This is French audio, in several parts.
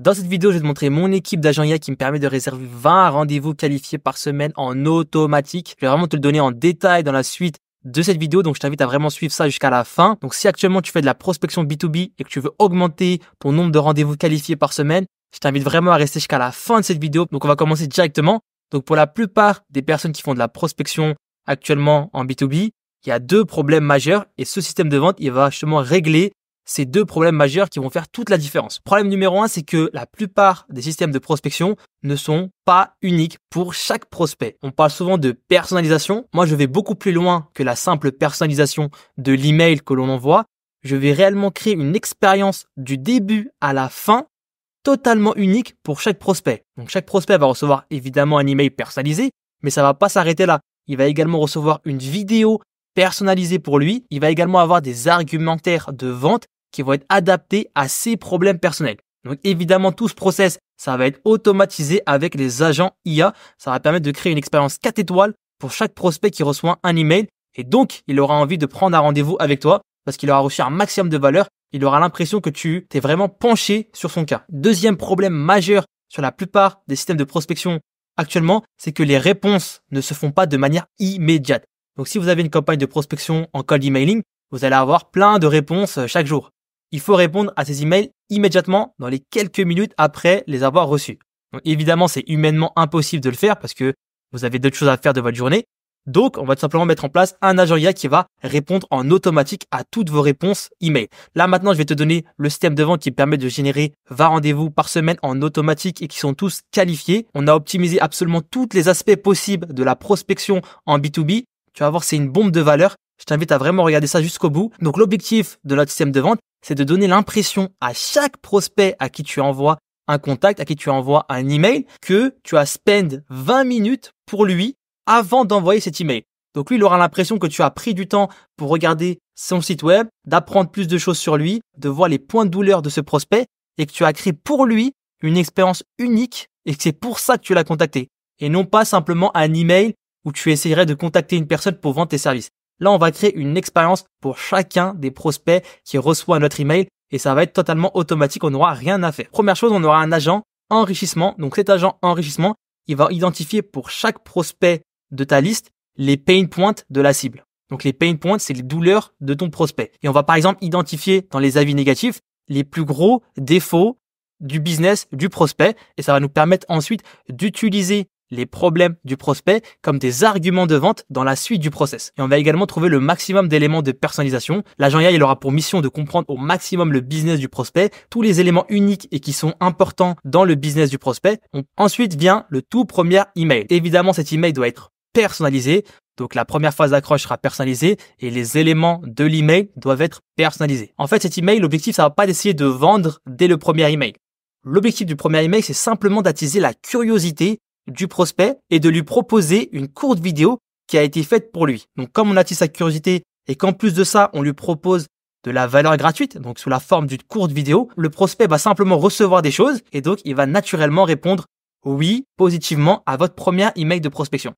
Dans cette vidéo, je vais te montrer mon équipe d'agents IA qui me permet de réserver 20 rendez-vous qualifiés par semaine en automatique. Je vais vraiment te le donner en détail dans la suite de cette vidéo, donc je t'invite à vraiment suivre ça jusqu'à la fin. Donc si actuellement tu fais de la prospection B2B et que tu veux augmenter ton nombre de rendez-vous qualifiés par semaine, je t'invite vraiment à rester jusqu'à la fin de cette vidéo. Donc on va commencer directement. Donc pour la plupart des personnes qui font de la prospection actuellement en B2B, il y a deux problèmes majeurs et ce système de vente, il va justement régler ces deux problèmes majeurs qui vont faire toute la différence. Problème numéro 1, c'est que la plupart des systèmes de prospection ne sont pas uniques pour chaque prospect. On parle souvent de personnalisation. Moi, je vais beaucoup plus loin que la simple personnalisation de l'email que l'on envoie. Je vais réellement créer une expérience du début à la fin totalement unique pour chaque prospect. Donc, chaque prospect va recevoir évidemment un email personnalisé, mais ça va pas s'arrêter là. Il va également recevoir une vidéo personnalisé pour lui. Il va également avoir des argumentaires de vente qui vont être adaptés à ses problèmes personnels. Donc évidemment, tout ce process, ça va être automatisé avec les agents IA. Ça va permettre de créer une expérience 4 étoiles pour chaque prospect qui reçoit un email. Et donc, il aura envie de prendre un rendez-vous avec toi parce qu'il aura reçu un maximum de valeur. Il aura l'impression que tu t'es vraiment penché sur son cas. Deuxième problème majeur sur la plupart des systèmes de prospection actuellement, c'est que les réponses ne se font pas de manière immédiate. Donc, si vous avez une campagne de prospection en cold emailing, vous allez avoir plein de réponses chaque jour. Il faut répondre à ces emails immédiatement dans les quelques minutes après les avoir reçus. Donc, évidemment, c'est humainement impossible de le faire parce que vous avez d'autres choses à faire de votre journée. Donc, on va tout simplement mettre en place un agent IA qui va répondre en automatique à toutes vos réponses email. Là, maintenant, je vais te donner le système de vente qui permet de générer 20 rendez-vous par semaine en automatique et qui sont tous qualifiés. On a optimisé absolument tous les aspects possibles de la prospection en B2B. Tu vas voir, c'est une bombe de valeur. Je t'invite à vraiment regarder ça jusqu'au bout. Donc, l'objectif de notre système de vente, c'est de donner l'impression à chaque prospect à qui tu envoies un contact, à qui tu envoies un email, que tu as spend 20 minutes pour lui avant d'envoyer cet email. Donc, lui, il aura l'impression que tu as pris du temps pour regarder son site web, d'apprendre plus de choses sur lui, de voir les points de douleur de ce prospect et que tu as créé pour lui une expérience unique et que c'est pour ça que tu l'as contacté. Et non pas simplement un email où tu essaierais de contacter une personne pour vendre tes services. Là, on va créer une expérience pour chacun des prospects qui reçoit notre email et ça va être totalement automatique, on n'aura rien à faire. Première chose, on aura un agent enrichissement. Donc, cet agent enrichissement, il va identifier pour chaque prospect de ta liste les pain points de la cible. Donc, les pain points, c'est les douleurs de ton prospect. Et on va par exemple identifier dans les avis négatifs les plus gros défauts du business du prospect et ça va nous permettre ensuite d'utiliser les problèmes du prospect comme des arguments de vente dans la suite du process. Et on va également trouver le maximum d'éléments de personnalisation. L'agent IA, il aura pour mission de comprendre au maximum le business du prospect, tous les éléments uniques et qui sont importants dans le business du prospect. Ensuite vient le tout premier email. Évidemment, cet email doit être personnalisé. Donc, la première phase d'accroche sera personnalisée et les éléments de l'email doivent être personnalisés. En fait, cet email, l'objectif, ça va pas d'essayer de vendre dès le premier email. L'objectif du premier email, c'est simplement d'attiser la curiosité du prospect et de lui proposer une courte vidéo qui a été faite pour lui. Donc, comme on attise sa curiosité et qu'en plus de ça, on lui propose de la valeur gratuite, donc sous la forme d'une courte vidéo, le prospect va simplement recevoir des choses et donc il va naturellement répondre oui positivement à votre premier email de prospection.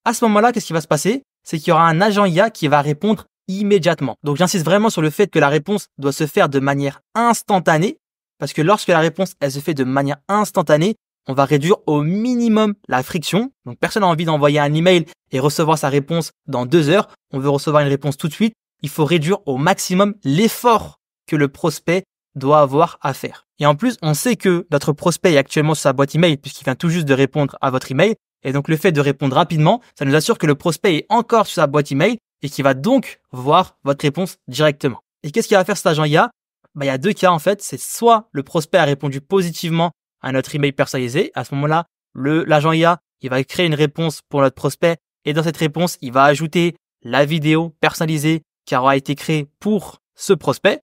À ce moment-là, qu'est-ce qui va se passer? C'est qu'il y aura un agent IA qui va répondre immédiatement. Donc, j'insiste vraiment sur le fait que la réponse doit se faire de manière instantanée parce que lorsque la réponse, elle se fait de manière instantanée, on va réduire au minimum la friction. Donc, personne n'a envie d'envoyer un email et recevoir sa réponse dans 2 heures. On veut recevoir une réponse tout de suite. Il faut réduire au maximum l'effort que le prospect doit avoir à faire. Et en plus, on sait que notre prospect est actuellement sur sa boîte email puisqu'il vient tout juste de répondre à votre email. Et donc, le fait de répondre rapidement, ça nous assure que le prospect est encore sur sa boîte email et qu'il va donc voir votre réponse directement. Et qu'est-ce qu'il va faire cet agent IA? Il y a 2 cas en fait. C'est soit le prospect a répondu positivement à notre email personnalisé. À ce moment-là, l'agent IA, il va créer une réponse pour notre prospect et dans cette réponse, il va ajouter la vidéo personnalisée qui aura été créée pour ce prospect.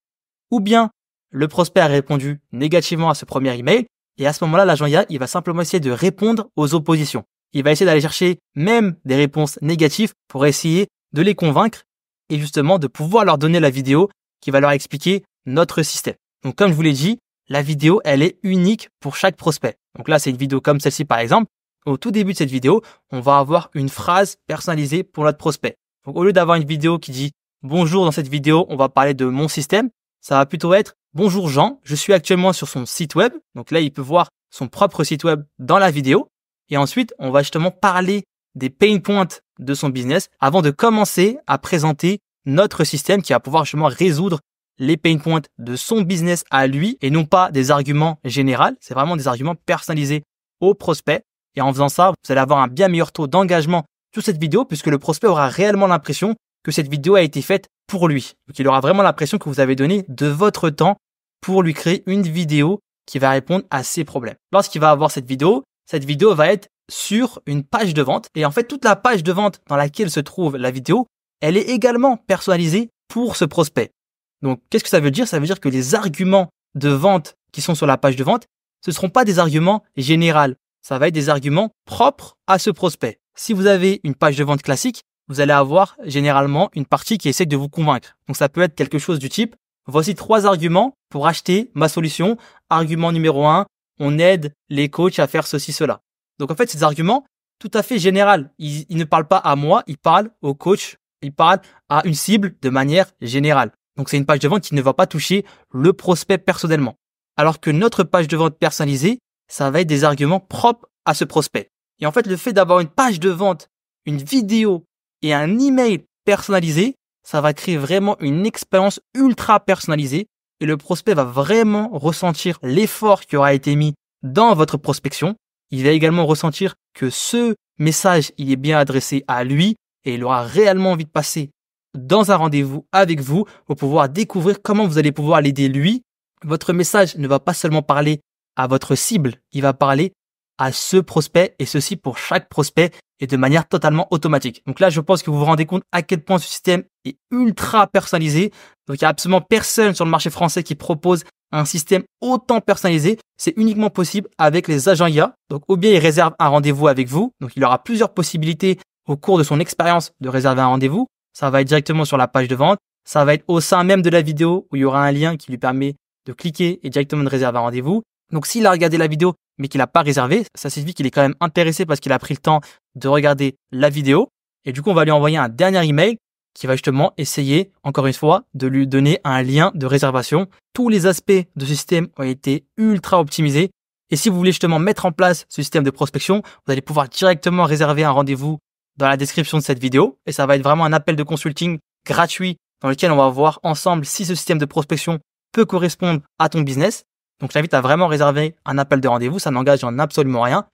Ou bien, le prospect a répondu négativement à ce premier email et à ce moment-là, l'agent IA, il va simplement essayer de répondre aux oppositions. Il va essayer d'aller chercher même des réponses négatives pour essayer de les convaincre et justement de pouvoir leur donner la vidéo qui va leur expliquer notre système. Donc, comme je vous l'ai dit, la vidéo, elle est unique pour chaque prospect. Donc là, c'est une vidéo comme celle-ci, par exemple. Au tout début de cette vidéo, on va avoir une phrase personnalisée pour notre prospect. Donc, au lieu d'avoir une vidéo qui dit « Bonjour, dans cette vidéo, on va parler de mon système », ça va plutôt être bonjour Jean, je suis actuellement sur son site web. Donc là, il peut voir son propre site web dans la vidéo. Et ensuite, on va justement parler des pain points de son business avant de commencer à présenter notre système qui va pouvoir justement résoudre les pain points de son business à lui et non pas des arguments généraux. C'est vraiment des arguments personnalisés au prospect. Et en faisant ça, vous allez avoir un bien meilleur taux d'engagement sur cette vidéo puisque le prospect aura réellement l'impression que cette vidéo a été faite pour lui. Donc, il aura vraiment l'impression que vous avez donné de votre temps pour lui créer une vidéo qui va répondre à ses problèmes. Lorsqu'il va avoir cette vidéo va être sur une page de vente. Et en fait, toute la page de vente dans laquelle se trouve la vidéo, elle est également personnalisée pour ce prospect. Donc, qu'est-ce que ça veut dire? Ça veut dire que les arguments de vente qui sont sur la page de vente, ce ne seront pas des arguments généraux. Ça va être des arguments propres à ce prospect. Si vous avez une page de vente classique, vous allez avoir généralement une partie qui essaie de vous convaincre. Donc, ça peut être quelque chose du type, voici 3 arguments pour acheter ma solution. Argument numéro 1, on aide les coachs à faire ceci, cela. Donc, en fait, ces arguments, tout à fait général. Ils ne parlent pas à moi, ils parlent au coach, ils parlent à une cible de manière générale. Donc, c'est une page de vente qui ne va pas toucher le prospect personnellement. Alors que notre page de vente personnalisée, ça va être des arguments propres à ce prospect. Et en fait, le fait d'avoir une page de vente, une vidéo et un email personnalisé, ça va créer vraiment une expérience ultra personnalisée et le prospect va vraiment ressentir l'effort qui aura été mis dans votre prospection. Il va également ressentir que ce message, il est bien adressé à lui et il aura réellement envie de passer dans un rendez-vous avec vous pour pouvoir découvrir comment vous allez pouvoir l'aider lui. Votre message ne va pas seulement parler à votre cible, il va parler à ce prospect et ceci pour chaque prospect et de manière totalement automatique. Donc là, je pense que vous vous rendez compte à quel point ce système est ultra personnalisé. Donc il n'y a absolument personne sur le marché français qui propose un système autant personnalisé. C'est uniquement possible avec les agents IA. Donc ou bien il réserve un rendez-vous avec vous. Donc il aura plusieurs possibilités au cours de son expérience de réserver un rendez-vous. Ça va être directement sur la page de vente. Ça va être au sein même de la vidéo où il y aura un lien qui lui permet de cliquer et directement de réserver un rendez-vous. Donc s'il a regardé la vidéo mais qu'il n'a pas réservé, ça signifie qu'il est quand même intéressé parce qu'il a pris le temps de regarder la vidéo. Et du coup, on va lui envoyer un dernier email qui va justement essayer, encore une fois, de lui donner un lien de réservation. Tous les aspects de ce système ont été ultra optimisés. Et si vous voulez justement mettre en place ce système de prospection, vous allez pouvoir directement réserver un rendez-vous dans la description de cette vidéo. Et ça va être vraiment un appel de consulting gratuit dans lequel on va voir ensemble si ce système de prospection peut correspondre à ton business. Donc, je t'invite à vraiment réserver un appel de rendez-vous. Ça n'engage en absolument rien.